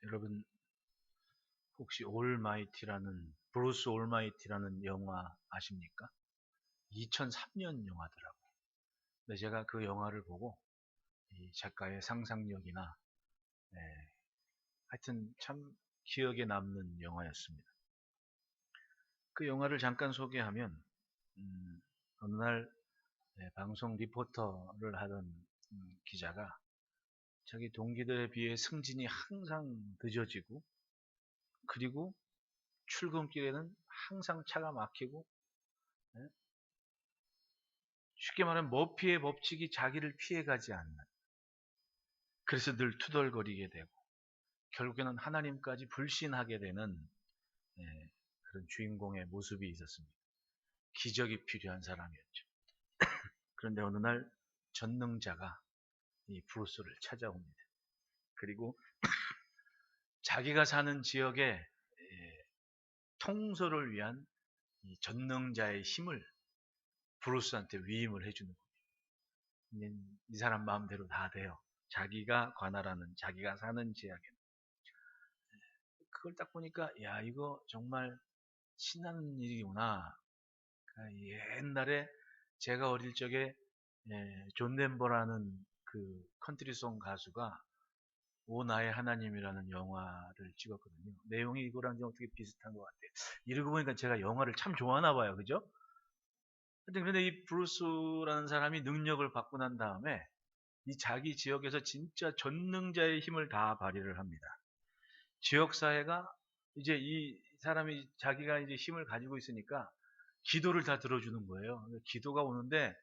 여러분 혹시 브루스 올마이티라는 영화 아십니까? 2003년 영화더라고요. 근데 제가 그 영화를 보고 이 작가의 상상력이나 예, 하여튼 참 기억에 남는 영화였습니다. 그 영화를 잠깐 소개하면 어느 날 방송 리포터를 하던 기자가 자기 동기들에 비해 승진이 항상 늦어지고, 그리고 출근길에는 항상 차가 막히고, 예, 쉽게 말하면 머피의 법칙이 자기를 피해가지 않는, 그래서 늘 투덜거리게 되고 결국에는 하나님까지 불신하게 되는 그런 주인공의 모습이 있었습니다. 기적이 필요한 사람이었죠. 그런데 어느 날 전능자가 이 브루스를 찾아옵니다. 그리고 자기가 사는 지역의 통솔을 위한 이 전능자의 힘을 브루스한테 위임을 해주는 겁니다. 이 사람 마음대로 다 돼요. 자기가 관할하는, 자기가 사는 지역에. 그걸 딱 보니까 야, 이거 정말 신나는 일이구나. 옛날에 제가 어릴 적에 존 덴버라는 그 컨트리송 가수가 오 나의 하나님이라는 영화를 찍었거든요. 내용이 이거랑 좀 어떻게 비슷한 것 같아요. 이러고 보니까 제가 영화를 참 좋아하나 봐요. 그죠? 하여튼 근데 이 브루스라는 사람이 능력을 받고 난 다음에 이 자기 지역에서 진짜 전능자의 힘을 다 발휘를 합니다. 지역사회가 이제 이 사람이 자기가 이제 힘을 가지고 있으니까 기도를 다 들어주는 거예요. 기도가 오는데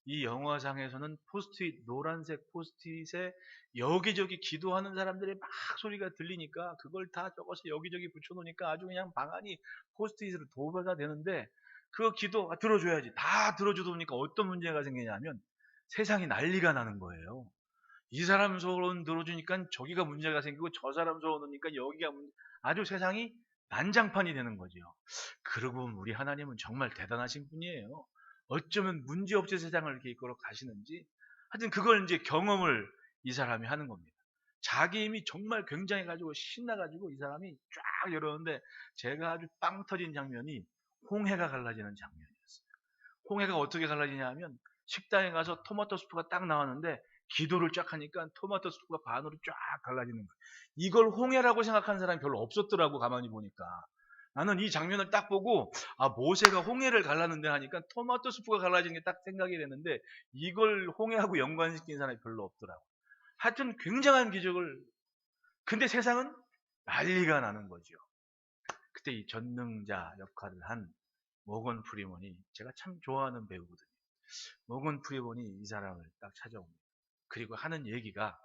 이 영화상에서는 포스트잇, 노란색 포스트잇에 여기저기 기도하는 사람들의 막 소리가 들리니까 그걸 다 적어서 여기저기 붙여놓으니까 아주 그냥 방안이 포스트잇으로 도배가 되는데, 그거 기도 들어줘야지. 다 들어주다 보니까 어떤 문제가 생기냐면 세상이 난리가 나는 거예요. 이 사람 소원 들어주니까 저기가 문제가 생기고 저 사람 소원 들으니까 여기가 아주 세상이 난장판이 되는 거죠. 그러고 보면 우리 하나님은 정말 대단하신 분이에요. 어쩌면 문제없이 세상을 이렇게 이끌어 가시는지, 하여튼 그걸 이제 경험을 이 사람이 하는 겁니다. 자기 힘이 정말 굉장해가지고 신나가지고 이 사람이 쫙 열었는데, 제가 아주 빵 터진 장면이 홍해가 갈라지는 장면이었어요. 홍해가 어떻게 갈라지냐 하면 식당에 가서 토마토 수프가 딱 나왔는데 기도를 쫙 하니까 토마토 수프가 반으로 쫙 갈라지는 거예요. 이걸 홍해라고 생각하는 사람이 별로 없었더라고, 가만히 보니까. 나는 이 장면을 딱 보고 모세가 홍해를 갈랐는데 하니까 토마토 수프가 갈라진 게 딱 생각이 됐는데, 이걸 홍해하고 연관시킨 사람이 별로 없더라고. 하여튼 굉장한 기적을. 근데 세상은 난리가 나는 거죠. 그때 이 전능자 역할을 한 모건 프리먼이, 제가 참 좋아하는 배우거든요. 모건 프리먼이 이 사람을 딱 찾아옵니다. 그리고 하는 얘기가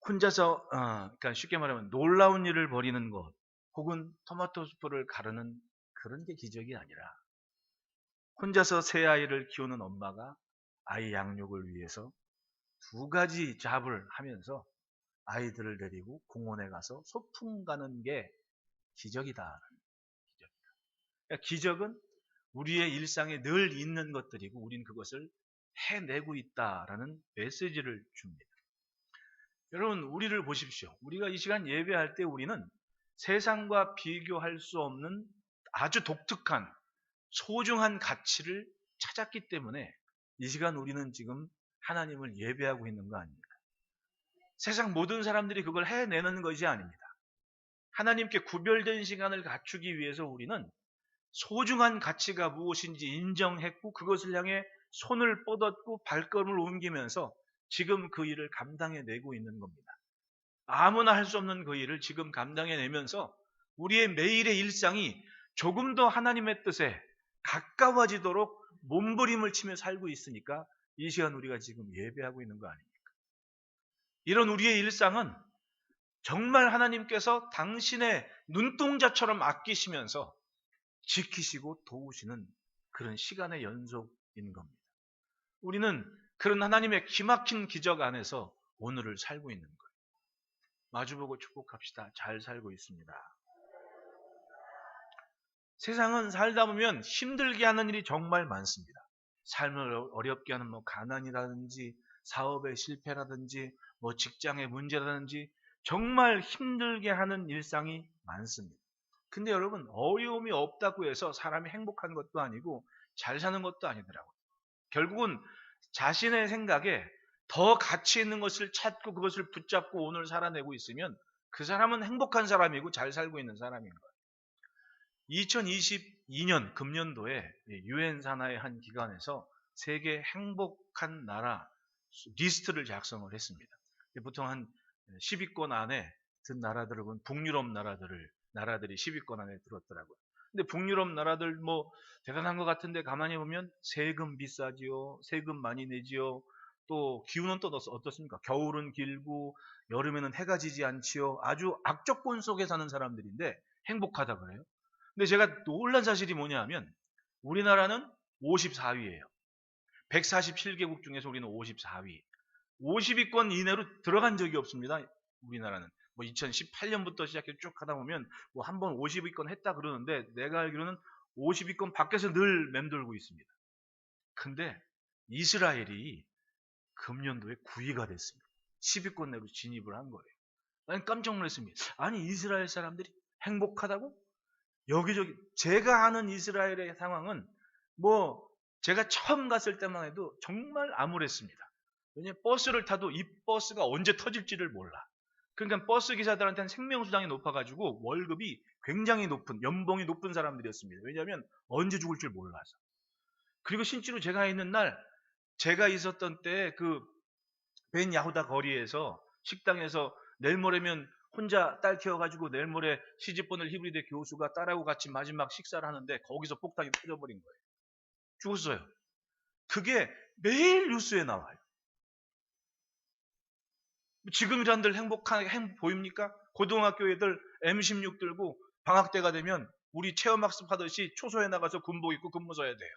혼자서 그러니까 쉽게 말하면 놀라운 일을 벌이는 것, 혹은 토마토 수프를 가르는 그런 게 기적이 아니라, 혼자서 새 아이를 키우는 엄마가 아이 양육을 위해서 두 가지 잡을 하면서 아이들을 데리고 공원에 가서 소풍 가는 게 기적이다. 기적이다. 그러니까 기적은 우리의 일상에 늘 있는 것들이고 우리는 그것을 해내고 있다라는 메시지를 줍니다. 여러분, 우리를 보십시오. 우리가 이 시간 예배할 때 우리는 세상과 비교할 수 없는 아주 독특한 소중한 가치를 찾았기 때문에 이 시간 우리는 지금 하나님을 예배하고 있는 거 아닙니까? 세상 모든 사람들이 그걸 해내는 것이 아닙니다. 하나님께 구별된 시간을 갖추기 위해서 우리는 소중한 가치가 무엇인지 인정했고 그것을 향해 손을 뻗었고 발걸음을 옮기면서 지금 그 일을 감당해내고 있는 겁니다. 아무나 할 수 없는 그 일을 지금 감당해내면서 우리의 매일의 일상이 조금 더 하나님의 뜻에 가까워지도록 몸부림을 치며 살고 있으니까 이 시간 우리가 지금 예배하고 있는 거 아닙니까? 이런 우리의 일상은 정말 하나님께서 당신의 눈동자처럼 아끼시면서 지키시고 도우시는 그런 시간의 연속인 겁니다. 우리는 그런 하나님의 기막힌 기적 안에서 오늘을 살고 있는 거예요. 마주보고 축복합시다. 잘 살고 있습니다. 세상은 살다 보면 힘들게 하는 일이 정말 많습니다. 삶을 어렵게 하는 가난이라든지 사업의 실패라든지 직장의 문제라든지 정말 힘들게 하는 일상이 많습니다. 근데 여러분, 어려움이 없다고 해서 사람이 행복한 것도 아니고 잘 사는 것도 아니더라고요. 결국은 자신의 생각에 더 가치 있는 것을 찾고 그것을 붙잡고 오늘 살아내고 있으면 그 사람은 행복한 사람이고 잘 살고 있는 사람인 거예요. 2022년 금년도에 유엔 산하의 한 기관에서 세계 행복한 나라 리스트를 작성을 했습니다. 보통 한 10위권 안에 든 나라들을 보면 북유럽 나라들이 10위권 안에 들었더라고요. 근데 북유럽 나라들 뭐 대단한 것 같은데 가만히 보면 세금 비싸지요, 세금 많이 내지요. 또 기후는 또 어떻습니까? 겨울은 길고 여름에는 해가 지지 않지요. 아주 악조건 속에 사는 사람들인데 행복하다 그래요. 근데 제가 놀란 사실이 뭐냐면 우리나라는 54위예요. 147개국 중에서 우리는 54위. 50위권 이내로 들어간 적이 없습니다. 우리나라는. 뭐 2018년부터 시작해서 쭉 하다 보면 뭐 한 번 50위권 했다 그러는데 내가 알기로는 50위권 밖에서 늘 맴돌고 있습니다. 근데 이스라엘이 금년도에 9위가 됐습니다. 10위권 내로 진입을 한 거예요. 난 깜짝 놀랐습니다. 아니 이스라엘 사람들이 행복하다고? 여기저기 제가 아는 이스라엘의 상황은 뭐 제가 처음 갔을 때만 해도 정말 암울했습니다. 왜냐하면 버스를 타도 이 버스가 언제 터질지를 몰라. 그러니까 버스 기사들한테는 생명수당이 높아가지고 월급이 굉장히 높은, 연봉이 높은 사람들이었습니다. 왜냐하면 언제 죽을 줄 몰라서. 그리고 실제로 제가 있는 날, 제가 있었던 때 그 벤 야후다 거리에서 식당에서 내일 모레면 혼자 딸 키워가지고 내일 모레 시집 보낼 히브리대 교수가 딸하고 같이 마지막 식사를 하는데 거기서 폭탄이 터져버린 거예요. 죽었어요. 그게 매일 뉴스에 나와요. 지금이란들 행복 보입니까? 고등학교 애들 M16 들고 방학 때가 되면 우리 체험학습 하듯이 초소에 나가서 군복 입고 근무 서야 돼요.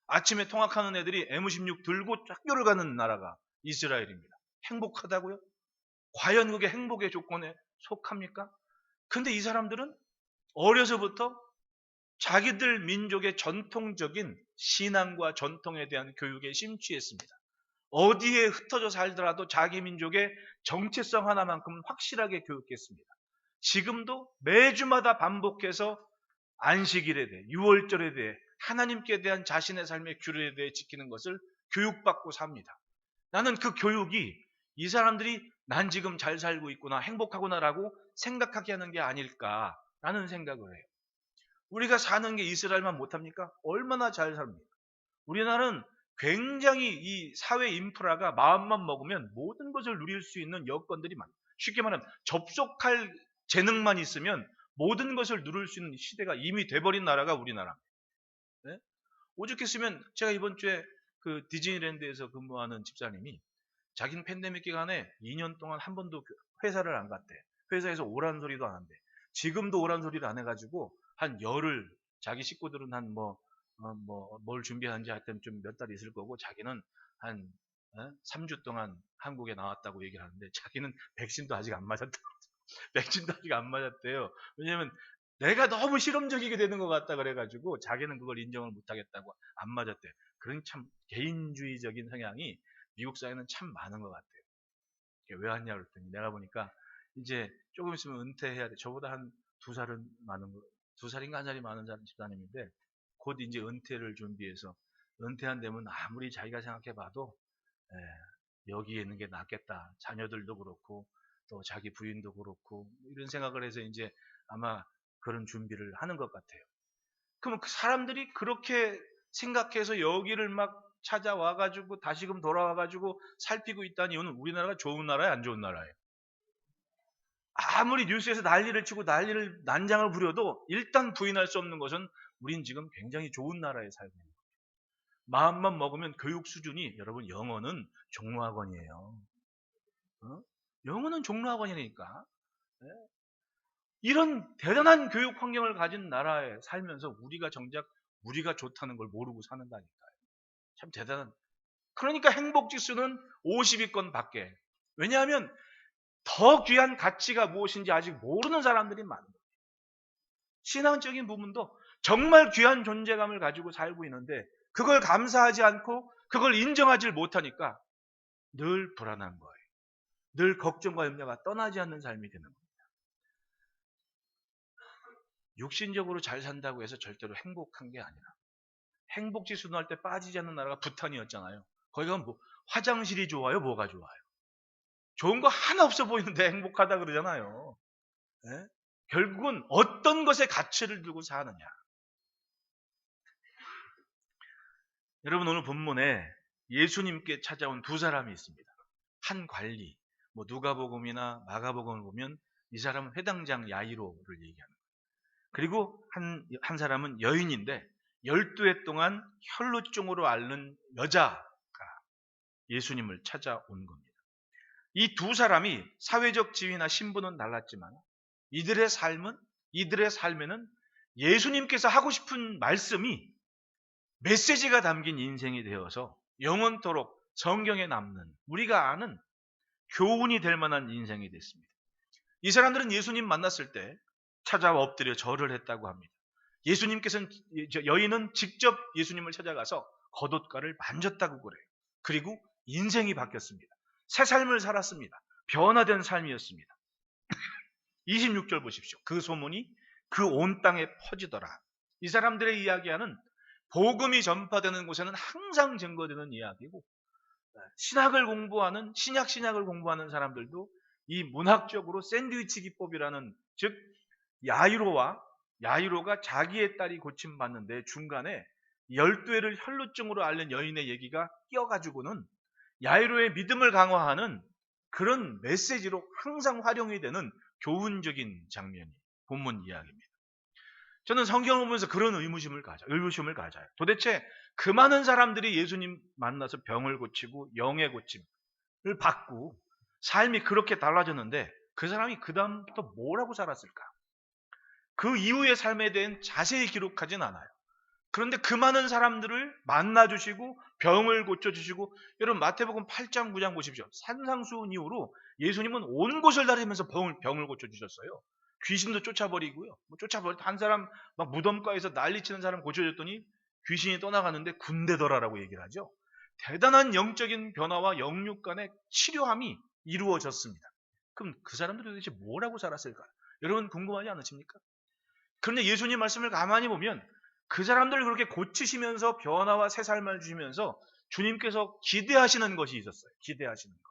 아침에 통학하는 애들이 M16 들고 학교를 가는 나라가 이스라엘입니다. 행복하다고요? 과연 그게 행복의 조건에 속합니까? 근데 이 사람들은 어려서부터 자기들 민족의 전통적인 신앙과 전통에 대한 교육에 심취했습니다. 어디에 흩어져 살더라도 자기 민족의 정체성 하나만큼 확실하게 교육했습니다. 지금도 매주마다 반복해서 안식일에 대해, 유월절에 대해, 하나님께 대한 자신의 삶의 규례에 대해 지키는 것을 교육받고 삽니다. 나는 그 교육이 이 사람들이 난 지금 잘 살고 있구나, 행복하구나라고 생각하게 하는 게 아닐까라는 생각을 해요. 우리가 사는 게 이스라엘만 못합니까? 얼마나 잘 삽니까? 우리나라는 굉장히 이 사회 인프라가 마음만 먹으면 모든 것을 누릴 수 있는 여건들이 많아요. 쉽게 말하면 접속할 재능만 있으면 모든 것을 누릴 수 있는 시대가 이미 돼버린 나라가 우리나라입니다. 네? 오죽했으면 제가 이번 주에 그 디즈니랜드에서 근무하는 집사님이 자기는 팬데믹 기간에 2년 동안 한 번도 회사를 안 갔대. 회사에서 오란 소리도 안 한대. 지금도 오란 소리를 안 해가지고 한 열흘 자기 식구들은 한 뭘 준비하는지 하여튼 좀 몇 달 있을 거고 자기는 한 3주 동안 한국에 나왔다고 얘기를 하는데 자기는 백신도 아직 안 맞았다고. 백신도 아직 안 맞았대요. 왜냐면 내가 너무 실험적이게 되는 것 같다 그래가지고 자기는 그걸 인정을 못하겠다고 안 맞았대. 그런 참 개인주의적인 성향이 미국 사회는 참 많은 것 같아요. 왜 왔냐 그랬더니 내가 보니까 이제 조금 있으면 은퇴해야 돼. 저보다 한 2살은 많은 거, 2살인가 1살이 많은 집사님인데 곧 이제 은퇴를 준비해서 은퇴한 되면 아무리 자기가 생각해봐도 여기에 있는 게 낫겠다. 자녀들도 그렇고 또 자기 부인도 그렇고 이런 생각을 해서 이제 아마 그런 준비를 하는 것 같아요. 그러면 그 사람들이 그렇게 생각해서 여기를 막 찾아와가지고 다시금 돌아와가지고 살피고 있다는 이유는 우리나라가 좋은 나라예요, 안 좋은 나라예요? 아무리 뉴스에서 난리를 치고 난장을 부려도 일단 부인할 수 없는 것은 우린 지금 굉장히 좋은 나라에 살고 있는 거예요. 마음만 먹으면 교육 수준이 여러분 영어는 종로학원이에요. 영어는 종로학원이니까. 네? 이런 대단한 교육 환경을 가진 나라에 살면서 우리가 정작 우리가 좋다는 걸 모르고 사는다니까요. 참 대단한. 그러니까 행복 지수는 50위권 밖에. 왜냐하면 더 귀한 가치가 무엇인지 아직 모르는 사람들이 많은 거예요. 신앙적인 부분도 정말 귀한 존재감을 가지고 살고 있는데 그걸 감사하지 않고 그걸 인정하지 못하니까 늘 불안한 거예요. 늘 걱정과 염려가 떠나지 않는 삶이 되는 겁니다. 육신적으로 잘 산다고 해서 절대로 행복한 게 아니라, 행복지수 나올 때 빠지지 않는 나라가 부탄이었잖아요. 거기 가면 뭐 화장실이 좋아요? 뭐가 좋아요? 좋은 거 하나 없어 보이는데 행복하다 그러잖아요. 예? 결국은 어떤 것에 가치를 두고 사느냐. 여러분, 오늘 본문에 예수님께 찾아온 두 사람이 있습니다. 한 관리, 뭐 누가복음이나 마가복음을 보면 이 사람은 회당장 야이로를 얘기하는 거예요. 그리고 한 사람은 여인인데 12해 동안 혈루증으로 앓는 여자가 예수님을 찾아온 겁니다. 이 두 사람이 사회적 지위나 신분은 달랐지만 이들의 삶에는 예수님께서 하고 싶은 말씀이 메시지가 담긴 인생이 되어서 영원토록 성경에 남는, 우리가 아는 교훈이 될 만한 인생이 됐습니다. 이 사람들은 예수님 만났을 때 찾아와 엎드려 절을 했다고 합니다. 여인은 직접 예수님을 찾아가서 겉옷가를 만졌다고 그래요. 그리고 인생이 바뀌었습니다. 새 삶을 살았습니다. 변화된 삶이었습니다. 26절 보십시오. 그 소문이 그 온 땅에 퍼지더라. 이 사람들의 이야기하는 복음이 전파되는 곳에는 항상 증거되는 이야기고, 신약을 공부하는 사람들도 이 문학적으로 샌드위치 기법이라는, 즉 야이로가 자기의 딸이 고침받는데 중간에 12해를 혈루증으로 앓는 여인의 얘기가 끼어가지고는 야이로의 믿음을 강화하는 그런 메시지로 항상 활용이 되는 교훈적인 장면이 본문 이야기입니다. 저는 성경을 보면서 그런 의구심을 가져요. 도대체 그 많은 사람들이 예수님 만나서 병을 고치고 영의 고침을 받고 삶이 그렇게 달라졌는데 그 사람이 그 다음부터 뭐라고 살았을까? 그 이후의 삶에 대한 자세히 기록하진 않아요. 그런데 그 많은 사람들을 만나주시고 병을 고쳐주시고, 여러분 마태복음 8장 9장 보십시오. 산상수훈 이후로 예수님은 온 곳을 다니면서 병을 고쳐주셨어요. 귀신도 쫓아버리고요. 한 사람 막 무덤가에서 난리치는 사람 고쳐줬더니 귀신이 떠나가는데 군대더라라고 얘기를 하죠. 대단한 영적인 변화와 영육 간의 치료함이 이루어졌습니다. 그럼 그 사람들이 도대체 뭐라고 살았을까? 여러분 궁금하지 않으십니까? 그런데 예수님 말씀을 가만히 보면 그 사람들을 그렇게 고치시면서 변화와 새 삶을 주시면서 주님께서 기대하시는 것이 있었어요. 기대하시는 것.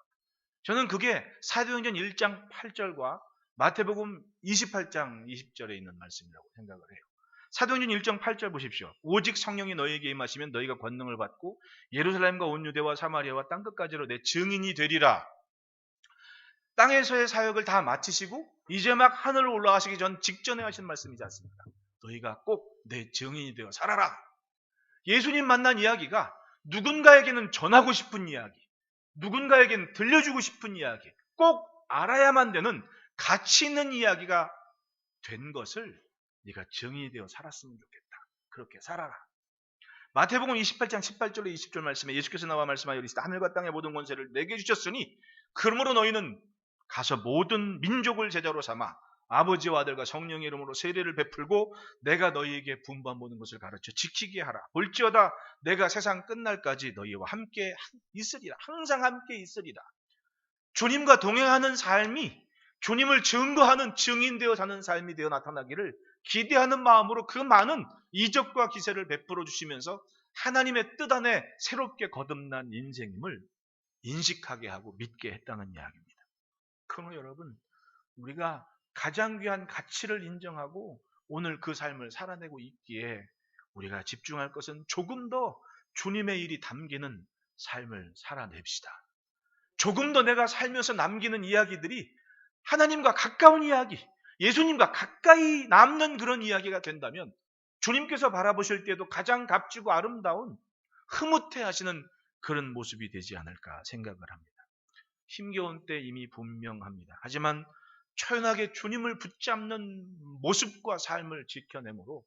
저는 그게 사도행전 1장 8절과 마태복음 28장 20절에 있는 말씀이라고 생각을 해요. 사도행전 1장 8절 보십시오. 오직 성령이 너희에게 임하시면 너희가 권능을 받고 예루살렘과 온 유대와 사마리아와 땅끝까지로 내 증인이 되리라. 땅에서의 사역을 다 마치시고 이제 막 하늘로 올라가시기 직전에 하신 말씀이지 않습니까? 너희가 꼭 내 증인이 되어 살아라. 예수님 만난 이야기가 누군가에게는 전하고 싶은 이야기, 누군가에게는 들려주고 싶은 이야기, 꼭 알아야만 되는 가치 있는 이야기가 된 것을 네가 증인이 되어 살았으면 좋겠다. 그렇게 살아라. 마태복음 28장 18절로 20절 말씀에 예수께서 나와 말씀하여 이르시되 하늘과 땅의 모든 권세를 내게 주셨으니 그러므로 너희는 가서 모든 민족을 제자로 삼아 아버지와 아들과 성령의 이름으로 세례를 베풀고 내가 너희에게 분부한 모든 것을 가르쳐 지키게 하라. 볼지어다 내가 세상 끝날까지 너희와 함께 있으리라. 항상 함께 있으리라. 주님과 동행하는 삶이 주님을 증거하는 증인되어 사는 삶이 되어 나타나기를 기대하는 마음으로 그 많은 이적과 기세를 베풀어 주시면서 하나님의 뜻 안에 새롭게 거듭난 인생임을 인식하게 하고 믿게 했다는 이야기입니다. 그러므로 여러분, 우리가 가장 귀한 가치를 인정하고 오늘 그 삶을 살아내고 있기에 우리가 집중할 것은 조금 더 주님의 일이 담기는 삶을 살아냅시다. 조금 더 내가 살면서 남기는 이야기들이 하나님과 가까운 이야기, 예수님과 가까이 남는 그런 이야기가 된다면 주님께서 바라보실 때도 가장 값지고 아름다운 흐뭇해 하시는 그런 모습이 되지 않을까 생각을 합니다. 힘겨운 때 이미 분명합니다. 하지만 초연하게 주님을 붙잡는 모습과 삶을 지켜내므로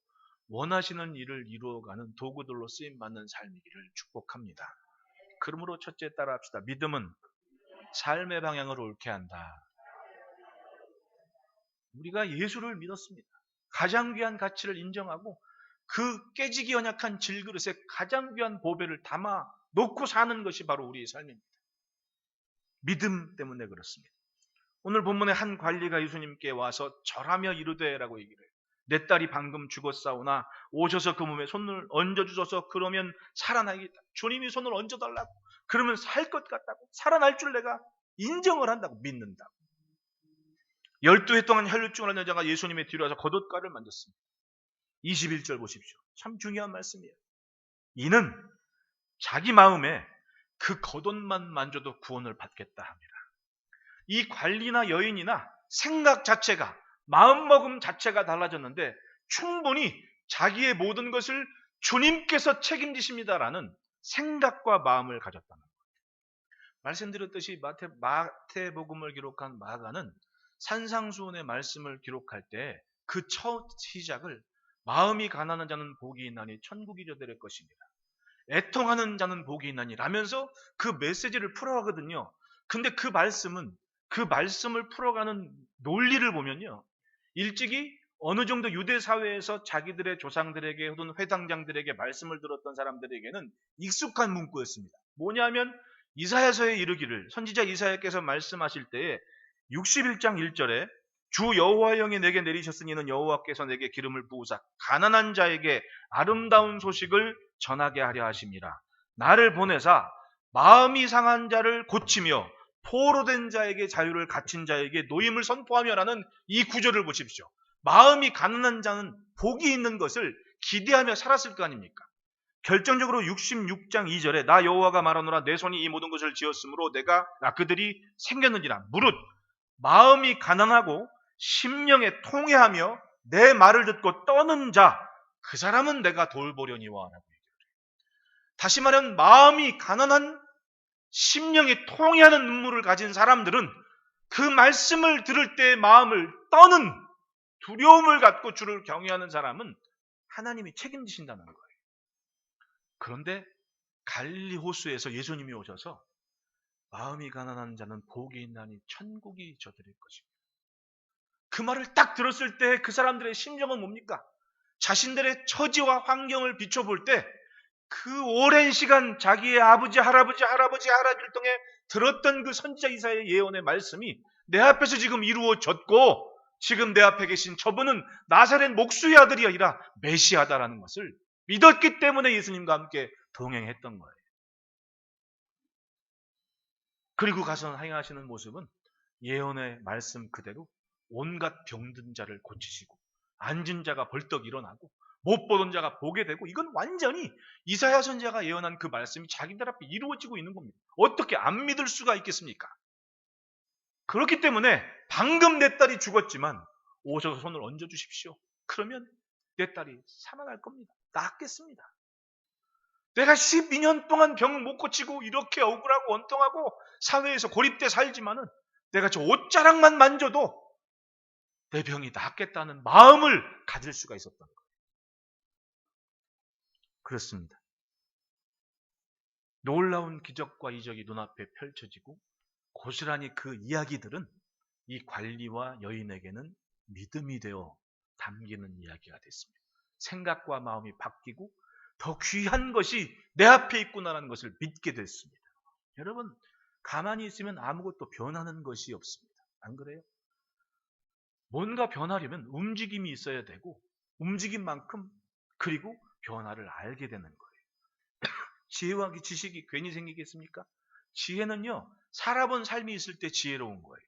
원하시는 일을 이루어가는 도구들로 쓰임받는 삶이기를 축복합니다. 그러므로 첫째 따라합시다. 믿음은 삶의 방향을 옳게 한다. 우리가 예수를 믿었습니다. 가장 귀한 가치를 인정하고 그 깨지기 연약한 질그릇에 가장 귀한 보배를 담아 놓고 사는 것이 바로 우리의 삶입니다. 믿음 때문에 그렇습니다. 오늘 본문에 한 관리가 예수님께 와서 절하며 이르되라고 얘기를 해요. 내 딸이 방금 죽었사오나 오셔서 그 몸에 손을 얹어주셔서 그러면 살아나겠다. 주님이 손을 얹어달라고. 그러면 살 것 같다고. 살아날 줄 내가 인정을 한다고, 믿는다고. 12해 동안 혈류증을 한 여자가 예수님의 뒤로 와서 겉옷가를 만졌습니다. 21절 보십시오. 참 중요한 말씀이에요. 이는 자기 마음에 그 겉옷만 만져도 구원을 받겠다 합니다. 이 관리나 여인이나 생각 자체가, 마음먹음 자체가 달라졌는데 충분히 자기의 모든 것을 주님께서 책임지십니다라는 생각과 마음을 가졌다는 거예요. 말씀드렸듯이 마태복음을 기록한 마가는 산상수훈의 말씀을 기록할 때 그 첫 시작을 마음이 가난한 자는 복이 있나니 천국이 저들의 것입니다. 애통하는 자는 복이 있나니 라면서 그 메시지를 풀어가거든요. 근데 그 말씀을 풀어가는 논리를 보면요, 일찍이 어느 정도 유대 사회에서 자기들의 조상들에게 혹은 회당장들에게 말씀을 들었던 사람들에게는 익숙한 문구였습니다. 뭐냐면 이사야서에 이르기를, 선지자 이사야께서 말씀하실 때에 61장 1절에 주 여호와 영이 내게 내리셨으니 이는 여호와께서 내게 기름을 부으사 가난한 자에게 아름다운 소식을 전하게 하려 하심이라. 나를 보내사 마음이 상한 자를 고치며 포로된 자에게 자유를, 갇힌 자에게 노임을 선포하며라는 이 구절을 보십시오. 마음이 가난한 자는 복이 있는 것을 기대하며 살았을 거 아닙니까? 결정적으로 66장 2절에 나 여호와가 말하노라 내 손이 이 모든 것을 지었으므로 그들이 생겼느니라. 무릇 마음이 가난하고 심령에 통회하며 내 말을 듣고 떠는 자, 그 사람은 내가 돌보려니와 라고 얘기해요. 다시 말하면 마음이 가난한, 심령이 통회하는 눈물을 가진 사람들은 그 말씀을 들을 때 마음을 떠는, 두려움을 갖고 주를 경외하는 사람은 하나님이 책임지신다는 거예요. 그런데 갈릴리 호수에서 예수님이 오셔서 마음이 가난한 자는 복이 있나니 천국이 저들의 것입니다. 그 말을 딱 들었을 때 그 사람들의 심정은 뭡니까? 자신들의 처지와 환경을 비춰볼 때 그 오랜 시간 자기의 아버지, 할아버지를 통해 들었던 그 선지자 이사야의 예언의 말씀이 내 앞에서 지금 이루어졌고 지금 내 앞에 계신 저분은 나사렛 목수의 아들이 아니라 메시아다라는 것을 믿었기 때문에 예수님과 함께 동행했던 거예요. 그리고 가서 행하시는 모습은 예언의 말씀 그대로 온갖 병든 자를 고치시고 앉은 자가 벌떡 일어나고 못 보던 자가 보게 되고, 이건 완전히 이사야 선지자가 예언한 그 말씀이 자기들 앞에 이루어지고 있는 겁니다. 어떻게 안 믿을 수가 있겠습니까? 그렇기 때문에 방금 내 딸이 죽었지만 오셔서 손을 얹어주십시오. 그러면 내 딸이 살아날 겁니다. 낫겠습니다. 내가 12년 동안 병을 못 고치고 이렇게 억울하고 원통하고 사회에서 고립돼 살지만은 내가 저 옷자락만 만져도 내 병이 낫겠다는 마음을 가질 수가 있었던 거예요. 그렇습니다. 놀라운 기적과 이적이 눈앞에 펼쳐지고 고스란히 그 이야기들은 이 관리와 여인에게는 믿음이 되어 담기는 이야기가 됐습니다. 생각과 마음이 바뀌고 더 귀한 것이 내 앞에 있구나라는 것을 믿게 됐습니다. 여러분, 가만히 있으면 아무것도 변하는 것이 없습니다. 안 그래요? 뭔가 변하려면 움직임이 있어야 되고 움직인 만큼 그리고 변화를 알게 되는 거예요. 지혜와 지식이 괜히 생기겠습니까? 지혜는요, 살아본 삶이 있을 때 지혜로운 거예요.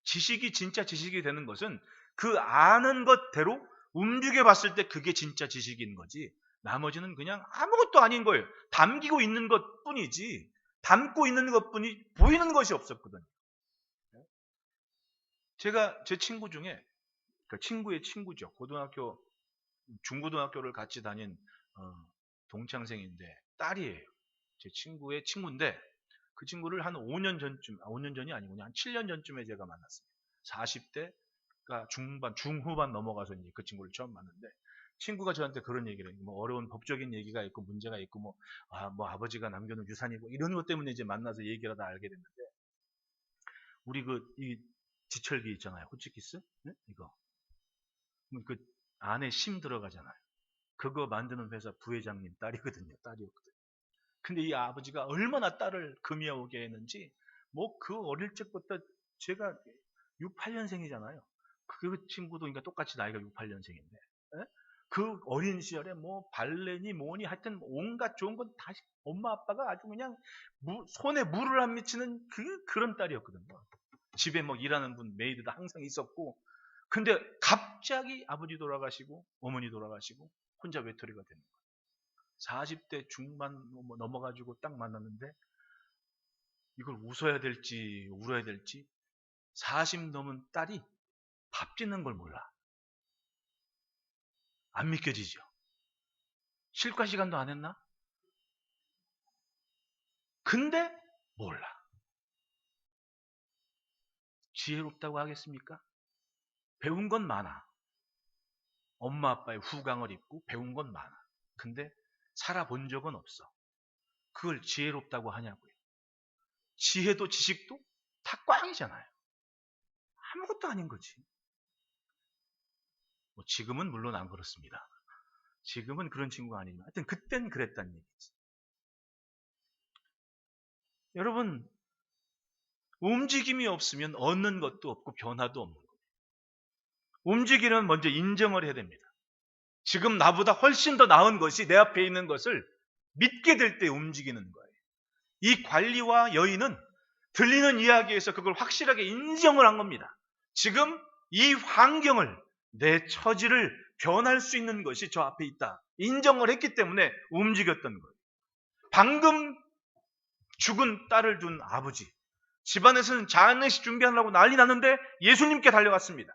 지식이 진짜 지식이 되는 것은 그 아는 것대로 움직여 봤을 때 그게 진짜 지식인 거지, 나머지는 그냥 아무것도 아닌 거예요. 담기고 있는 것 뿐이지, 담고 있는 것 뿐이 보이는 것이 없었거든요. 제가 제 친구 중에, 그 친구의 친구죠. 중고등학교를 같이 다닌 동창생인데 딸이에요. 제 친구의 친구인데 그 친구를 한 5년 전쯤, 5년 전이 아니군요. 한 7년 전쯤에 제가 만났습니다. 40대가 중후반 넘어가서 이제 그 친구를 처음 만났는데 친구가 저한테 그런 얘기를 해요. 뭐 어려운 법적인 얘기가 있고 문제가 있고 뭐 아버지가 남겨놓은 유산이고 이런 것 때문에 이제 만나서 얘기를 하다 알게 됐는데, 우리 이 지철기 있잖아요. 호치키스? 네? 이거. 그 안에 심 들어가잖아요. 그거 만드는 회사 부회장님 딸이거든요. 딸이었거든요. 근데 이 아버지가 얼마나 딸을 금이어오게 했는지 뭐 그 어릴 적부터 제가 68년생이잖아요. 그 친구도 그러니까 똑같이 나이가 68년생인데 그 어린 시절에 뭐 발레니 뭐니 하여튼 온갖 좋은 건 다 엄마 아빠가 아주 그냥 손에 물을 안 미치는 그런 딸이었거든요. 집에 뭐 일하는 분 메이드도 항상 있었고, 근데 갑자기 아버지 돌아가시고 어머니 돌아가시고 혼자 외톨이가 되는 거예요. 40대 중반 넘어가지고 딱 만났는데 이걸 웃어야 될지 울어야 될지, 40 넘은 딸이 밥 짓는 걸 몰라. 안 믿겨지죠. 실과 시간도 안 했나? 근데 몰라. 지혜롭다고 하겠습니까? 배운 건 많아. 엄마 아빠의 후광을 입고 배운 건 많아. 근데 살아본 적은 없어. 그걸 지혜롭다고 하냐고요. 지혜도 지식도 다 꽝이잖아요. 아무것도 아닌 거지. 뭐 지금은 물론 안 그렇습니다. 지금은 그런 친구가 아니지만 하여튼 그땐 그랬다는 얘기지. 여러분, 움직임이 없으면 얻는 것도 없고 변화도 없는 거예요. 움직이려면 먼저 인정을 해야 됩니다. 지금 나보다 훨씬 더 나은 것이 내 앞에 있는 것을 믿게 될 때 움직이는 거예요. 이 관리와 여인은 들리는 이야기에서 그걸 확실하게 인정을 한 겁니다. 지금 이 환경을, 내 처지를 변할 수 있는 것이 저 앞에 있다. 인정을 했기 때문에 움직였던 거예요. 방금 죽은 딸을 둔 아버지, 집안에서는 장례식 준비하려고 난리 났는데 예수님께 달려갔습니다.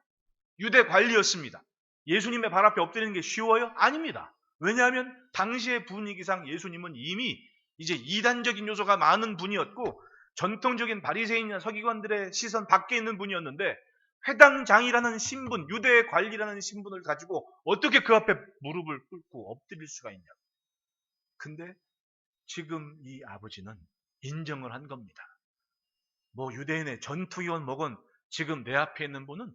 유대 관리였습니다. 예수님의 발 앞에 엎드리는 게 쉬워요? 아닙니다. 왜냐하면 당시의 분위기상 예수님은 이미 이제 이단적인 요소가 많은 분이었고 전통적인 바리새인이나 서기관들의 시선 밖에 있는 분이었는데, 회당장이라는 신분, 유대의 관리라는 신분을 가지고 어떻게 그 앞에 무릎을 꿇고 엎드릴 수가 있냐고. 근데 지금 이 아버지는 인정을 한 겁니다. 뭐 유대인의 전투기원 뭐건 지금 내 앞에 있는 분은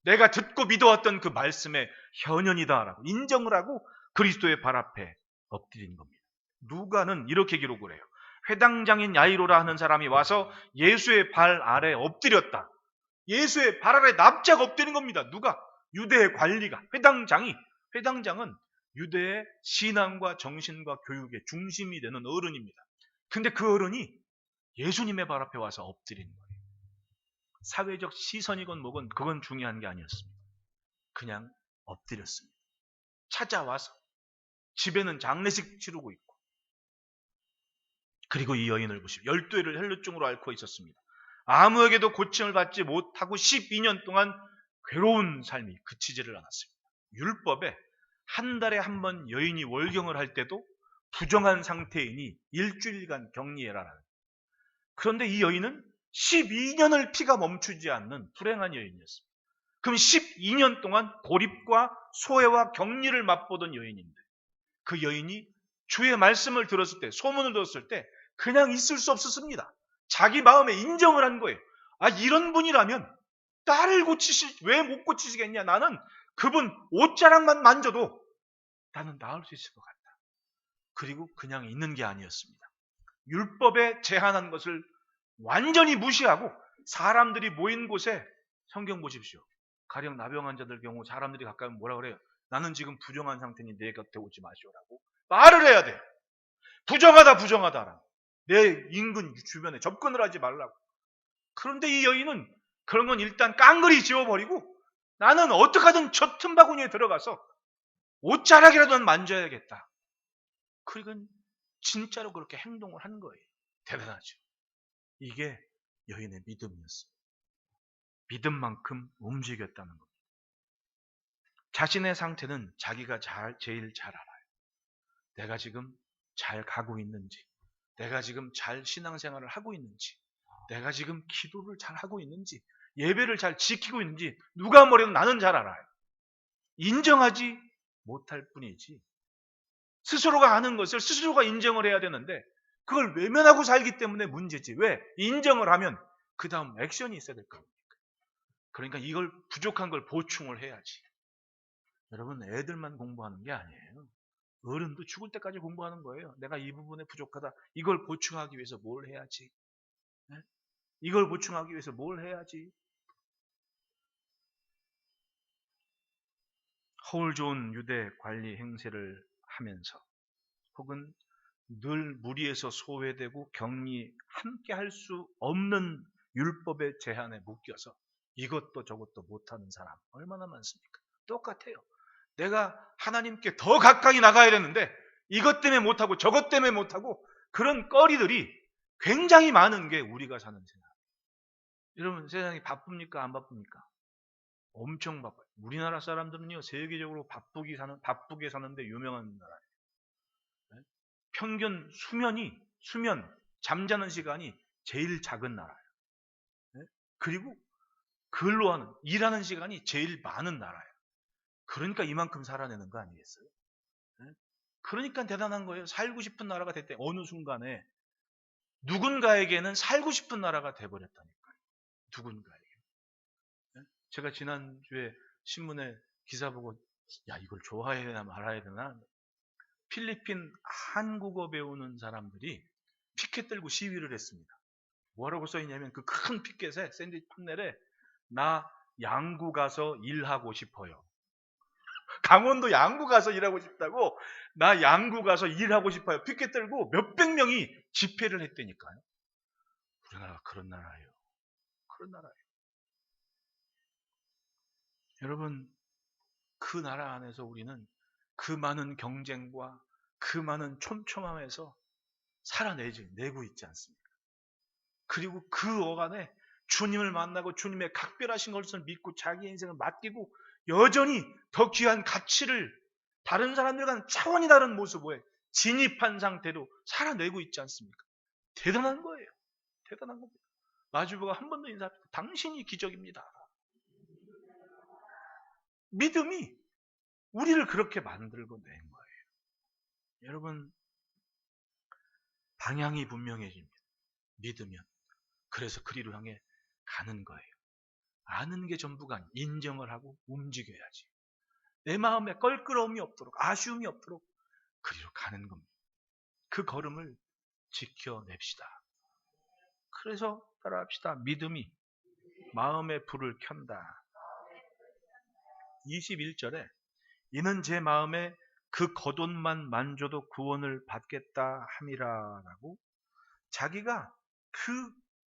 내가 듣고 믿어왔던 그 말씀의 현현이다라고 인정을 하고 그리스도의 발 앞에 엎드린 겁니다. 누가는 이렇게 기록을 해요. 회당장인 야이로라 하는 사람이 와서 예수의 발 아래 엎드렸다. 예수의 발 아래 납작 엎드린 겁니다. 누가? 유대의 관리가, 회당장은 유대의 신앙과 정신과 교육의 중심이 되는 어른입니다. 근데 그 어른이 예수님의 발 앞에 와서 엎드린 거예요. 사회적 시선이건 뭐건 그건 중요한 게 아니었습니다. 그냥 엎드렸습니다. 찾아와서 집에는 장례식 치르고 있고, 그리고 이 여인을 보시오. 12회를 혈루증으로 앓고 있었습니다. 아무에게도 고침을 받지 못하고 12년 동안 괴로운 삶이 그치지를 않았습니다. 율법에 한 달에 한 번 여인이 월경을 할 때도 부정한 상태이니 일주일간 격리해라. 그런데 이 여인은 12년을 피가 멈추지 않는 불행한 여인이었습니다. 그럼 12년 동안 고립과 소외와 격리를 맛보던 여인인데, 그 여인이 주의 말씀을 들었을 때, 소문을 들었을 때 그냥 있을 수 없었습니다. 자기 마음에 인정을 한 거예요. 아, 이런 분이라면 나를 왜 못 고치시겠냐? 나는 그분 옷자락만 만져도 나는 나을 수 있을 것 같다. 그리고 그냥 있는 게 아니었습니다. 율법에 제한한 것을 완전히 무시하고 사람들이 모인 곳에, 성경 보십시오. 가령 나병 환자들 경우 사람들이 가까이 뭐라 그래요? 나는 지금 부정한 상태니 내 곁에 오지 마시오라고 말을 해야 돼. 부정하다. 내 인근 주변에 접근을 하지 말라고. 그런데 이 여인은 그런 건 일단 깡그리 지워버리고 나는 어떻게든 저 틈바구니에 들어가서 옷자락이라도 만져야겠다. 그리고 진짜로 그렇게 행동을 한 거예요. 대단하죠. 이게 여인의 믿음이었습니다. 믿음만큼 움직였다는 겁니다. 자신의 상태는 자기가 제일 잘 알아요. 내가 지금 잘 가고 있는지, 내가 지금 잘 신앙생활을 하고 있는지, 내가 지금 기도를 잘 하고 있는지, 예배를 잘 지키고 있는지 누가 뭐래도 나는 잘 알아요. 인정하지 못할 뿐이지, 스스로가 아는 것을 스스로가 인정을 해야 되는데 그걸 외면하고 살기 때문에 문제지. 왜? 인정을 하면 그 다음 액션이 있어야 될 겁니다. 그러니까 이걸 부족한 걸 보충을 해야지. 여러분, 애들만 공부하는 게 아니에요. 어른도 죽을 때까지 공부하는 거예요. 내가 이 부분에 부족하다. 이걸 보충하기 위해서 뭘 해야지. 네? 이걸 보충하기 위해서 뭘 해야지? 허울 좋은 유대 관리 행세를 하면서 혹은 늘 무리에서 소외되고 격리 함께 할 수 없는 율법의 제한에 묶여서 이것도 저것도 못하는 사람 얼마나 많습니까? 똑같아요. 내가 하나님께 더 가까이 나가야 되는데 이것 때문에 못하고 저것 때문에 못하고 그런 꺼리들이 굉장히 많은 게 우리가 사는 세상. 여러분 세상이 바쁩니까? 안 바쁩니까? 엄청 바빠요. 우리나라 사람들은요 세계적으로 바쁘게 사는데 유명한 나라예요. 평균 수면 잠자는 시간이 제일 작은 나라예요. 그리고 일하는 시간이 제일 많은 나라예요. 그러니까 이만큼 살아내는 거 아니겠어요? 그러니까 대단한 거예요. 살고 싶은 나라가 됐대. 어느 순간에 누군가에게는 살고 싶은 나라가 돼버렸다니까요. 누군가에게. 제가 지난주에 신문에 기사 보고 야 이걸 좋아해야 되나 말아야 되나 필리핀 한국어 배우는 사람들이 피켓 들고 시위를 했습니다. 뭐라고 써있냐면 그 큰 피켓에 샌드위치 판넬에 나 양구 가서 일하고 싶어요. 강원도 양구 가서 일하고 싶다고 나 양구 가서 일하고 싶어요. 피켓 들고 몇백 명이 집회를 했다니까요. 우리나라가 그런 나라예요. 그런 나라예요. 여러분 그 나라 안에서 우리는 그 많은 경쟁과 그 많은 촘촘함에서 살아내고 있지 않습니까? 그리고 그 어간에 주님을 만나고 주님의 각별하신 것을 믿고 자기 인생을 맡기고 여전히 더 귀한 가치를 다른 사람들과는 차원이 다른 모습에 진입한 상태로 살아내고 있지 않습니까? 대단한 거예요. 대단한 겁니다. 마주보가 한 번 더 인사합니다. 당신이 기적입니다. 믿음이 우리를 그렇게 만들고 낸 거예요. 여러분 방향이 분명해집니다. 믿으면. 그래서 그리로 향해 가는 거예요. 아는 게 전부가 아니에요. 인정을 하고 움직여야지. 내 마음에 껄끄러움이 없도록 아쉬움이 없도록 그리로 가는 겁니다. 그 걸음을 지켜냅시다. 그래서 따라합시다. 믿음이 마음의 불을 켠다. 21절에 이는 제 마음에 그 겉옷만 만져도 구원을 받겠다 함이라라고 자기가 그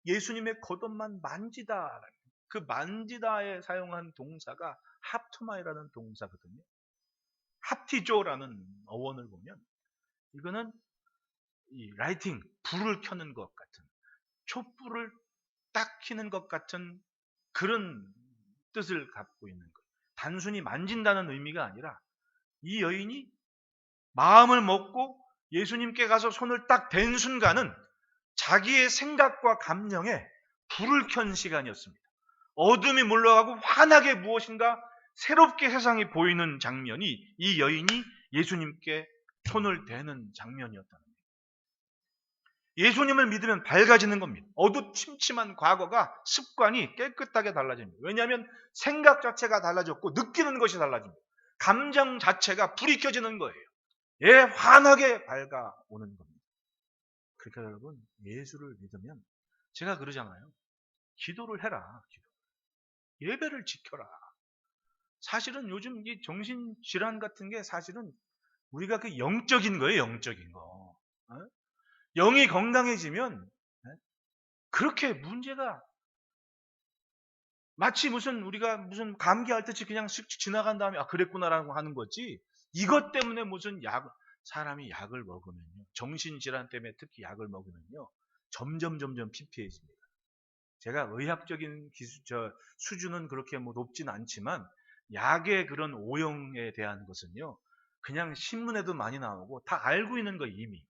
예수님의 겉옷만 만지다 그 만지다에 사용한 동사가 합투마이라는 동사거든요. 합티조라는 어원을 보면 이거는 이 라이팅 불을 켜는 것 같은 촛불을 딱 켜는 것 같은 그런 뜻을 갖고 있는 거예요. 단순히 만진다는 의미가 아니라 이 여인이 마음을 먹고 예수님께 가서 손을 딱 댄 순간은 자기의 생각과 감정에 불을 켠 시간이었습니다. 어둠이 물러가고 환하게 무엇인가 새롭게 세상이 보이는 장면이 이 여인이 예수님께 손을 대는 장면이었다는 거예요. 예수님을 믿으면 밝아지는 겁니다. 어두침침한 과거가 습관이 깨끗하게 달라집니다. 왜냐하면 생각 자체가 달라졌고 느끼는 것이 달라집니다. 감정 자체가 불이 켜지는 거예요. 예, 환하게 밝아오는 겁니다. 그러니까 여러분 예수를 믿으면 제가 그러잖아요. 기도를 해라. 예배를 지켜라. 사실은 요즘 이 정신질환 같은 게 사실은 우리가 그 영적인 거예요. 영적인 거. 영이 건강해지면 그렇게 문제가 마치 우리가 무슨 감기할 듯이 그냥 쓱 지나간 다음에 아 그랬구나라고 하는 거지 이것 때문에 사람이 약을 먹으면요. 정신질환 때문에 특히 약을 먹으면요. 점점 피폐해집니다. 제가 의학적인 수준은 그렇게 높진 않지만 약의 그런 오용에 대한 것은요. 그냥 신문에도 많이 나오고 다 알고 있는 거 이미.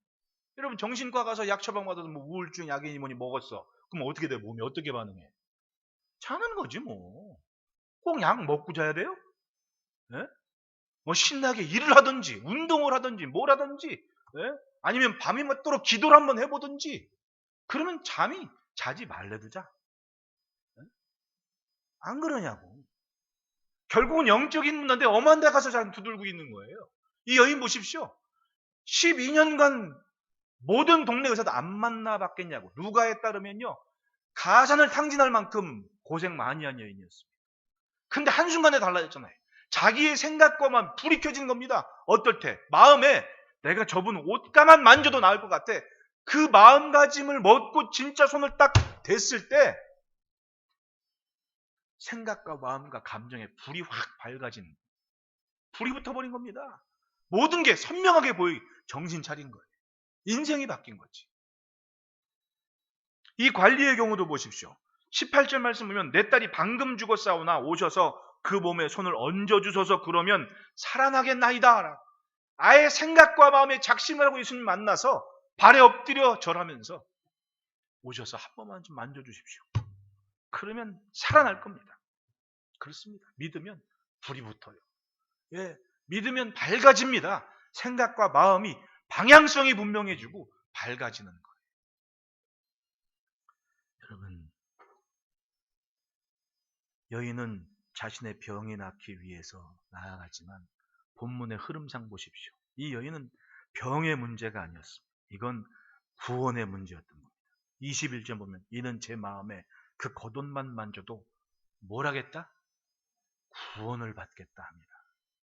여러분 정신과 가서 약 처방받아도 뭐 우울증 약이니 뭐니 먹었어. 그럼 어떻게 돼? 몸이 어떻게 반응해? 자는 거지 뭐. 꼭 약 먹고 자야 돼요? 네? 뭐 신나게 일을 하든지 운동을 하든지 뭘 하든지 네? 아니면 밤이 맞도록 기도를 한번 해보든지 그러면 자지 말래두자. 네? 안 그러냐고. 결국은 영적인 문화인데 엄한 데 가서 잘 두들고 있는 거예요. 이 여인 보십시오. 12년간 모든 동네 의사도 안 만나봤겠냐고. 누가에 따르면요. 가산을 탕진할 만큼 고생 많이 한 여인이었습니다. 근데 한순간에 달라졌잖아요. 자기의 생각과만 불이 켜진 겁니다. 어떨 때? 마음에 내가 저분 옷가만 만져도 나을 것 같아. 그 마음가짐을 먹고 진짜 손을 딱 댔을 때 생각과 마음과 감정에 불이 확 밝아진, 불이 붙어버린 겁니다. 모든 게 선명하게 정신 차린 거예요. 인생이 바뀐 거지. 이 관리의 경우도 보십시오. 18절 말씀 보면 내 딸이 방금 죽었사오나 오셔서 그 몸에 손을 얹어주소서 그러면 살아나겠나이다. 아예 생각과 마음에 작심을 하고 예수님 만나서 발에 엎드려 절하면서 오셔서 한 번만 좀 만져주십시오. 그러면 살아날 겁니다. 그렇습니다. 믿으면 불이 붙어요. 예, 믿으면 밝아집니다. 생각과 마음이 방향성이 분명해지고 밝아지는 거예요. 여러분, 여인은 자신의 병이 낫기 위해서 나아가지만 본문의 흐름상 보십시오. 이 여인은 병의 문제가 아니었습니다. 이건 구원의 문제였던 겁니다. 21절 보면 이는 제 마음에 그 겉옷만 만져도 뭘 하겠다? 구원을 받겠다 합니다.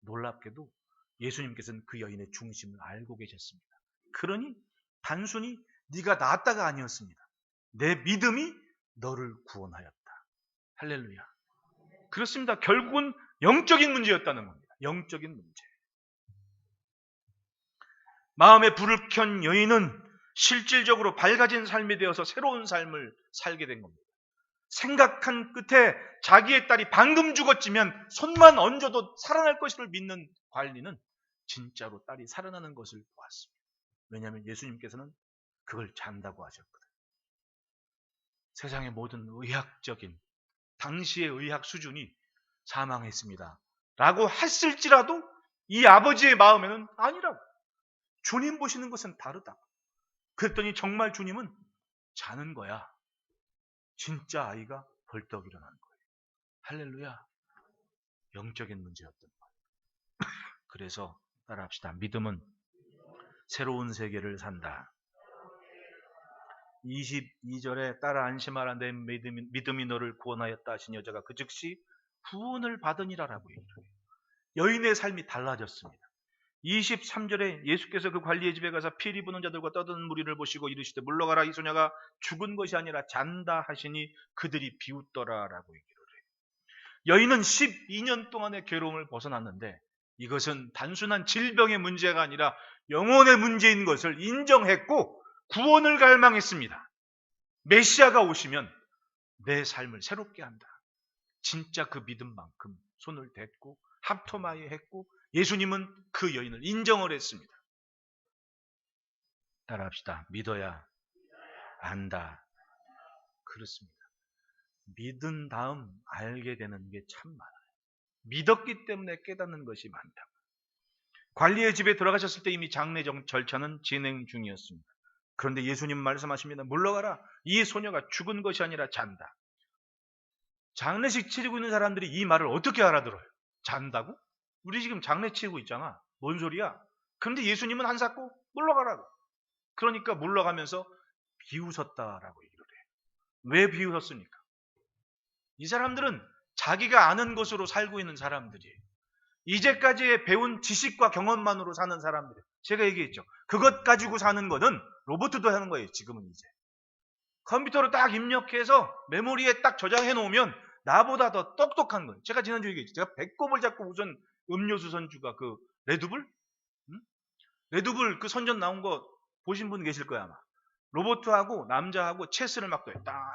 놀랍게도 예수님께서는 그 여인의 중심을 알고 계셨습니다. 그러니 단순히 네가 낫다가 아니었습니다. 내 믿음이 너를 구원하였다. 할렐루야. 그렇습니다. 결국은 영적인 문제였다는 겁니다. 영적인 문제. 마음에 불을 켠 여인은 실질적으로 밝아진 삶이 되어서 새로운 삶을 살게 된 겁니다. 생각한 끝에 자기의 딸이 방금 죽었지만 손만 얹어도 살아날 것을 믿는 관리는 진짜로 딸이 살아나는 것을 보았습니다. 왜냐하면 예수님께서는 그걸 잔다고 하셨거든요. 세상의 모든 의학적인 당시의 의학 수준이 사망했습니다 라고 했을지라도 이 아버지의 마음에는 아니라고. 주님 보시는 것은 다르다. 그랬더니 정말 주님은 자는 거야. 진짜 아이가 벌떡 일어난 거예요. 할렐루야. 영적인 문제였던 거예요. 그래서 따라합시다. 믿음은 새로운 세계를 산다. 22절에 따라 안심하라 내 믿음이 너를 구원하였다 하신 여자가 그 즉시 구원을 받으니라라고 얘기해요. 여인의 삶이 달라졌습니다. 23절에 예수께서 그 관리의 집에 가서 피리 부는 자들과 떠드는 무리를 보시고 이르시되 물러가라 이 소녀가 죽은 것이 아니라 잔다 하시니 그들이 비웃더라라고 얘기를 해요. 여인은 12년 동안의 괴로움을 벗어났는데 이것은 단순한 질병의 문제가 아니라 영혼의 문제인 것을 인정했고 구원을 갈망했습니다. 메시아가 오시면 내 삶을 새롭게 한다. 진짜 그 믿음만큼 손을 댔고 합토마에 했고 예수님은 그 여인을 인정을 했습니다. 따라합시다. 믿어야 안다. 그렇습니다. 믿은 다음 알게 되는 게 참 많아요. 믿었기 때문에 깨닫는 것이 많다. 관리의 집에 들어가셨을 때 이미 장례 절차는 진행 중이었습니다. 그런데 예수님 말씀하십니다. 물러가라. 이 소녀가 죽은 것이 아니라 잔다. 장례식 치르고 있는 사람들이 이 말을 어떻게 알아들어요? 잔다고? 우리 지금 장례 치르고 있잖아. 뭔 소리야? 그런데 예수님은 한사코 물러가라고. 그러니까 물러가면서 비웃었다라고 얘기를 해요. 왜 비웃었습니까? 이 사람들은 자기가 아는 것으로 살고 있는 사람들이에요. 이제까지의 배운 지식과 경험만으로 사는 사람들이에요. 제가 얘기했죠. 그것 가지고 사는 거는 로봇도 하는 거예요. 지금은 이제. 컴퓨터로 딱 입력해서 메모리에 딱 저장해 놓으면 나보다 더 똑똑한 거예요. 제가 지난주에 얘기했죠. 제가 배꼽을 잡고 우선 음료수 선주가 그 레드불? 응? 레드불 그 선전 나온 거 보신 분 계실 거야 아마. 로봇하고 남자하고 체스를 막 둬요. 딱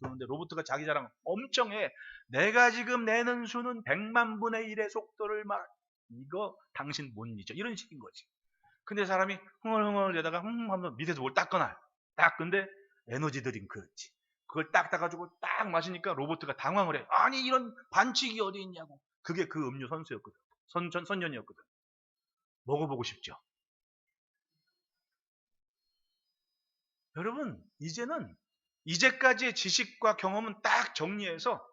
그런데 로봇가 자기 자랑 엄청 해. 내가 지금 내는 수는 100만 분의 1의 속도를 막 이거 당신 못 잊어. 이런 식인 거지. 근데 사람이 흥얼흥얼 대다가 하면 밑에서 뭘 딱 꺼놔. 딱 근데 에너지 드링크였지. 그걸 딱 따가지고 딱 마시니까 로봇가 당황을 해. 아니 이런 반칙이 어디 있냐고. 그게 그 음료 선수였거든. 선전이었거든. 먹어보고 싶죠. 여러분 이제는 이제까지의 지식과 경험은 딱 정리해서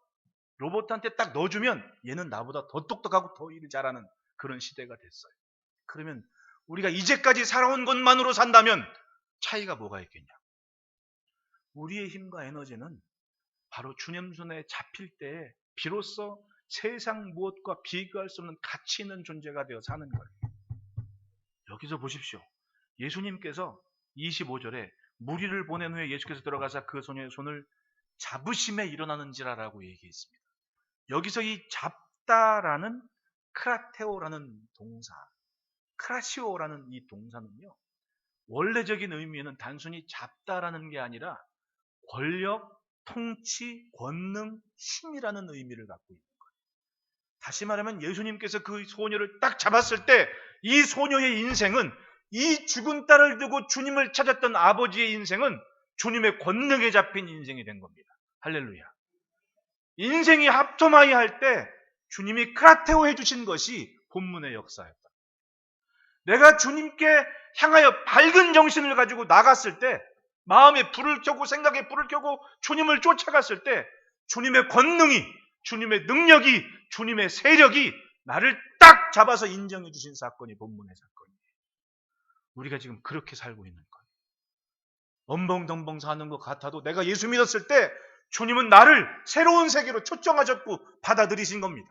로봇한테 딱 넣어주면 얘는 나보다 더 똑똑하고 더 일을 잘하는 그런 시대가 됐어요. 그러면 우리가 이제까지 살아온 것만으로 산다면 차이가 뭐가 있겠냐? 우리의 힘과 에너지는 바로 주님 손에 잡힐 때에 비로소 세상 무엇과 비교할 수 없는 가치 있는 존재가 되어 사는 거예요. 여기서 보십시오. 예수님께서 25절에 무리를 보낸 후에 예수께서 들어가서 그 소녀의 손을 잡으심에 일어나는지라라고 얘기했습니다. 여기서 이 잡다라는 크라테오라는 동사, 크라시오라는 이 동사는요, 원래적인 의미는 단순히 잡다라는 게 아니라 권력, 통치, 권능, 힘이라는 의미를 갖고 있는 거예요. 다시 말하면 예수님께서 그 소녀를 딱 잡았을 때 이 소녀의 인생은, 이 죽은 딸을 두고 주님을 찾았던 아버지의 인생은 주님의 권능에 잡힌 인생이 된 겁니다. 할렐루야. 인생이 합토마이 할 때 주님이 크라테오 해주신 것이 본문의 역사였다. 내가 주님께 향하여 밝은 정신을 가지고 나갔을 때, 마음에 불을 켜고 생각에 불을 켜고 주님을 쫓아갔을 때 주님의 권능이, 주님의 능력이, 주님의 세력이 나를 딱 잡아서 인정해 주신 사건이 본문의 사건이에요. 우리가 지금 그렇게 살고 있는 거예요. 엄벙덩벙 사는 것 같아도 내가 예수 믿었을 때 주님은 나를 새로운 세계로 초청하셨고 받아들이신 겁니다.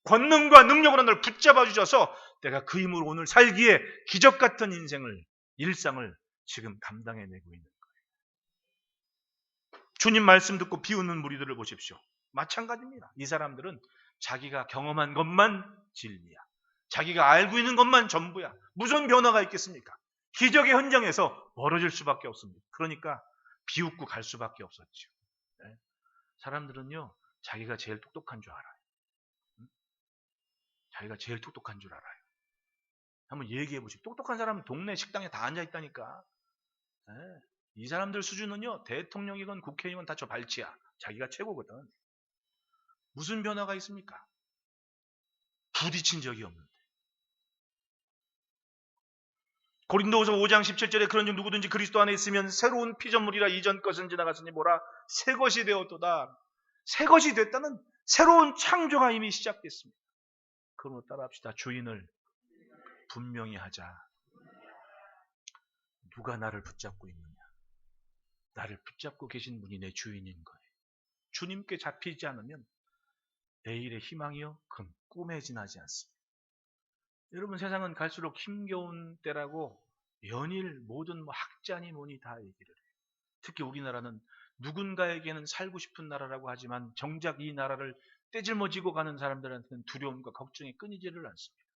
권능과 능력으로 나를 붙잡아 주셔서 내가 그 힘으로 오늘 살기에 기적 같은 인생을, 일상을 지금 감당해내고 있는 거예요. 주님 말씀 듣고 비웃는 무리들을 보십시오. 마찬가지입니다. 이 사람들은 자기가 경험한 것만 진리야. 자기가 알고 있는 것만 전부야. 무슨 변화가 있겠습니까? 기적의 현장에서 멀어질 수밖에 없습니다. 그러니까 비웃고 갈 수밖에 없었죠. 네? 사람들은요, 자기가 제일 똑똑한 줄 알아요. 자기가 제일 똑똑한 줄 알아요. 한번 얘기해 보십시오. 똑똑한 사람은 동네 식당에 다 앉아 있다니까. 네? 이 사람들 수준은요, 대통령이건 국회의원 다 저 발치야. 자기가 최고거든. 무슨 변화가 있습니까? 부딪힌 적이 없는데. 고린도후서 5장 17절에 그런즉 누구든지 그리스도 안에 있으면 새로운 피조물이라 이전 것은 지나갔으니 뭐라 새 것이 되었도다. 새 것이 됐다는 새로운 창조가 이미 시작됐습니다. 그러므로 따라합시다. 주인을 분명히 하자. 누가 나를 붙잡고 있느냐? 나를 붙잡고 계신 분이 내 주인인 거예요. 주님께 잡히지 않으면 내일의 희망이요, 그건 꿈에 지나지 않습니다. 여러분, 세상은 갈수록 힘겨운 때라고 연일 모든 학자니 뭐니 다 얘기를 해요. 특히 우리나라는 누군가에게는 살고 싶은 나라라고 하지만 정작 이 나라를 떼질머지고 가는 사람들한테는 두려움과 걱정이 끊이지를 않습니다.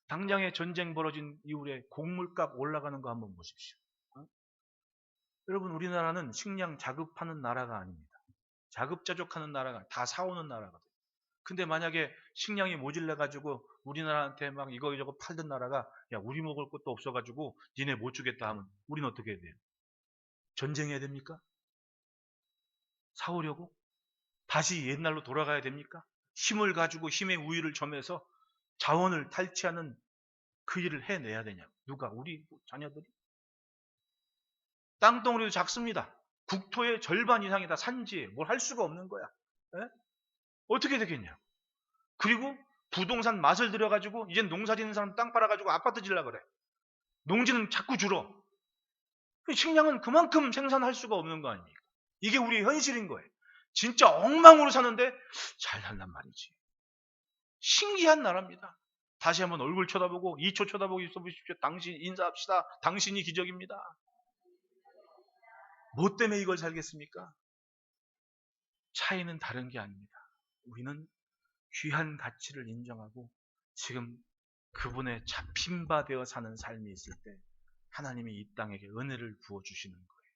당장에 전쟁 벌어진 이후에 곡물값 올라가는 거 한번 보십시오. 여러분, 우리나라는 식량 자급하는 나라가 아닙니다. 자급자족하는 나라가, 다 사오는 나라거든요. 근데 만약에 식량이 모질라가지고 우리나라한테 막 이거저거 팔던 나라가 야, 우리 먹을 것도 없어가지고 니네 못 주겠다 하면 우리는 어떻게 해야 돼요? 전쟁해야 됩니까? 사오려고? 다시 옛날로 돌아가야 됩니까? 힘을 가지고 힘의 우위를 점해서 자원을 탈취하는 그 일을 해내야 되냐고. 누가? 우리 자녀들이? 땅덩어리도 작습니다. 국토의 절반 이상이 다 산지에 뭘 할 수가 없는 거야. 에? 어떻게 되겠냐? 그리고 부동산 맛을 들여가지고 이제 농사 짓는 사람 땅 팔아가지고 아파트 지으려고 그래. 농지는 자꾸 줄어. 식량은 그만큼 생산할 수가 없는 거 아닙니까? 이게 우리의 현실인 거예요. 진짜 엉망으로 사는데 잘 산단 말이지. 신기한 나라입니다. 다시 한번 얼굴 쳐다보고 2초 쳐다보고 있어 보십시오. 당신 인사합시다. 당신이 기적입니다. 뭐 때문에 이걸 살겠습니까? 차이는 다른 게 아닙니다. 우리는 귀한 가치를 인정하고 지금 그분의 잡힌 바 되어 사는 삶이 있을 때 하나님이 이 땅에게 은혜를 부어주시는 거예요.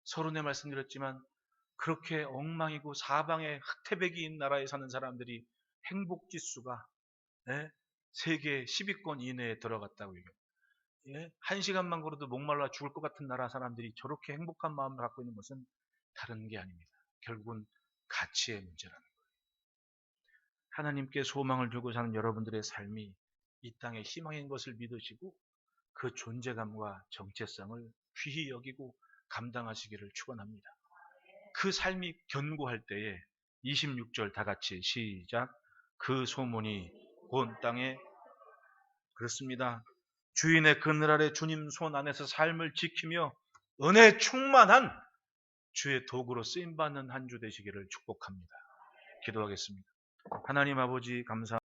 서론에 말씀드렸지만 그렇게 엉망이고 사방에 흑태백이인 나라에 사는 사람들이 행복지수가 세계 10위권 이내에 들어갔다고 얘기해요. 1시간만 걸어도 목말라 죽을 것 같은 나라 사람들이 저렇게 행복한 마음을 갖고 있는 것은 다른 게 아닙니다. 결국은 가치의 문제라는 거예요. 하나님께 소망을 두고 사는 여러분들의 삶이 이 땅의 희망인 것을 믿으시고 그 존재감과 정체성을 귀히 여기고 감당하시기를 축원합니다. 그 삶이 견고할 때에 26절 다 같이 시작. 그 소문이 온 땅에 그렇습니다. 주인의 그늘 아래 주님 손 안에서 삶을 지키며 은혜 충만한 주의 도구로 쓰임받는 한 주 되시기를 축복합니다. 기도하겠습니다. 하나님 아버지 감사합니다.